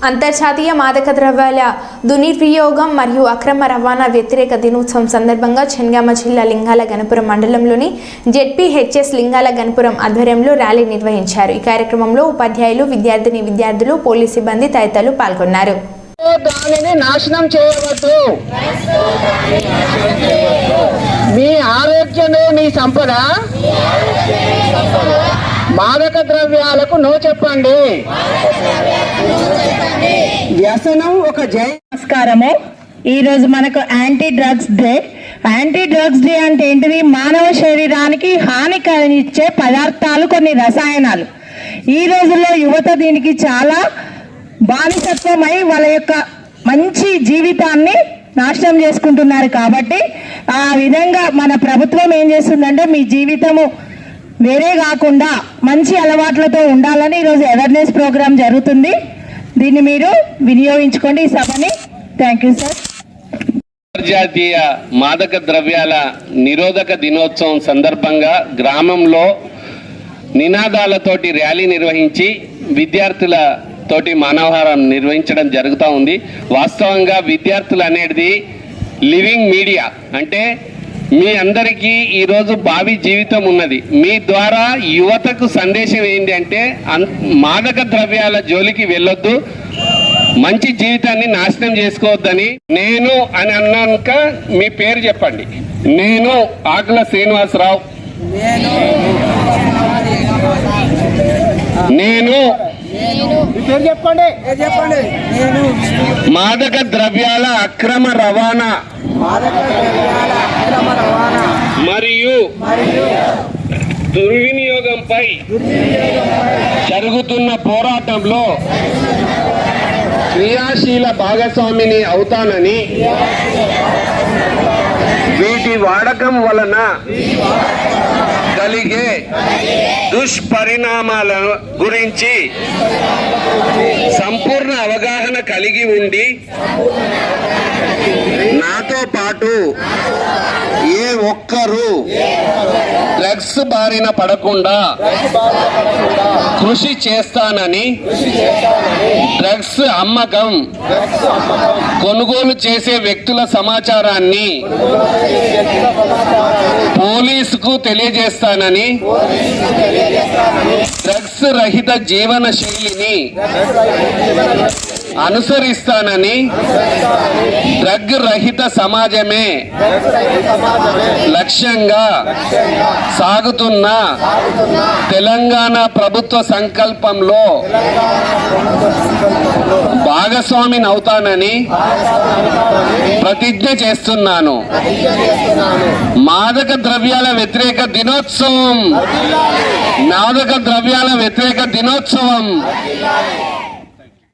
అంతర్జాతీయ మాదక ద్రవ్యాల దుర్వినియోగం మరియు అక్రమ రవాణా వ్యతిరేక దినోత్సవం సందర్భంగా జనగామ జిల్లా లింగాల గణపురం మండలంలోని జెడ్పీహెచ్ఎస్ లింగాల గణపురం ఆధ్వర్యంలో ర్యాలీ నిర్వహించారు. ఈ కార్యక్రమంలో ఉపాధ్యాయులు, విద్యార్థులు, పోలీసు సిబ్బంది తదితరులు పాల్గొన్నారు. దానిని నాశనం చేయవద్దు. మీ ఆరోగ్యమే మీ సంపద. మాదక ద్రవ్యాలకు నో చెప్పండి. వ్యసనం ఒక జై. నమస్కారము. ఈరోజు మనకు anti drugs day. Anti drugs day అంటే ఏంటిది? మానవ శరీరానికి హాని కలిగించే పదార్థాలు, కొన్ని రసాయనాలు. ఈ రోజుల్లో యువత దీనికి చాలా బానిసత్వమై వాళ్ళ యొక్క మంచి జీవితాన్ని నాశనం చేసుకుంటున్నారు. కాబట్టి ఆ విధంగా మన ప్రభుత్వం ఏం చేస్తుందంటే మీ జీవితము వేరే కాకుండా మంచి అలవాట్లతో ఉండాలని ఈరోజు అవేర్నెస్ ప్రోగ్రాం జరుగుతుంది. దీన్ని మీరు వినియోగించుకోండి ఈ సభని. Thank you sir. అంతర్జాతీయ మాదక ద్రవ్యాల నిరోధక దినోత్సవం సందర్భంగా గ్రామంలో నినాదాలతోటి ర్యాలీ నిర్వహించి విద్యార్థుల తోటి మానవహారం నిర్వహించడం జరుగుతూ ఉంది. వాస్తవంగా విద్యార్థులు అనేది లివింగ్ మీడియా. అంటే మీ అందరికీ ఈరోజు భావి జీవితం ఉన్నది. మీ ద్వారా యువతకు సందేశం ఏంటి అంటే మాదక ద్రవ్యాల జోలికి వెళ్ళొద్దు, మంచి జీవితాన్ని నాశనం చేసుకోవద్దని. నేను అని అన్నాక మీ పేరు చెప్పండి. నేను ఆకుల శ్రీనివాసరావు. నేను మాదక ద్రవ్యాల అక్రమ రవాణా మరియు దుర్వినియోగంపై జరుగుతున్న పోరాటంలో క్రియాశీల భాగస్వామిని అవుతానని, వీటి వాడకం వలన కలిగే దుష్పరిణామాల గురించి సంపూర్ణ అవగాహన కలిగి ఉండి నాతో పాటు ఏ ఒక్కరూ డ్రగ్స్ బారిన పడకుండా కృషి చేస్తానని, డ్రగ్స్ అమ్మకం, కొనుగోలు చేసే వ్యక్తుల సమాచారాన్ని పోలీసుకు తెలియజేస్తానని, డ్రగ్స్ రహిత జీవన శైలిని అనుసరిస్తానని, డ్రగ్ రహిత సమాజమే లక్ష్యంగా సాగుతున్న తెలంగాణ ప్రభుత్వ సంకల్పంలో భాగస్వామిని అవుతానని ప్రతిజ్ఞ చేస్తున్నాను. మాదక ద్రవ్యాల వ్యతిరేక దినోత్సవం. మాదక ద్రవ్యాల వ్యతిరేక దినోత్సవం.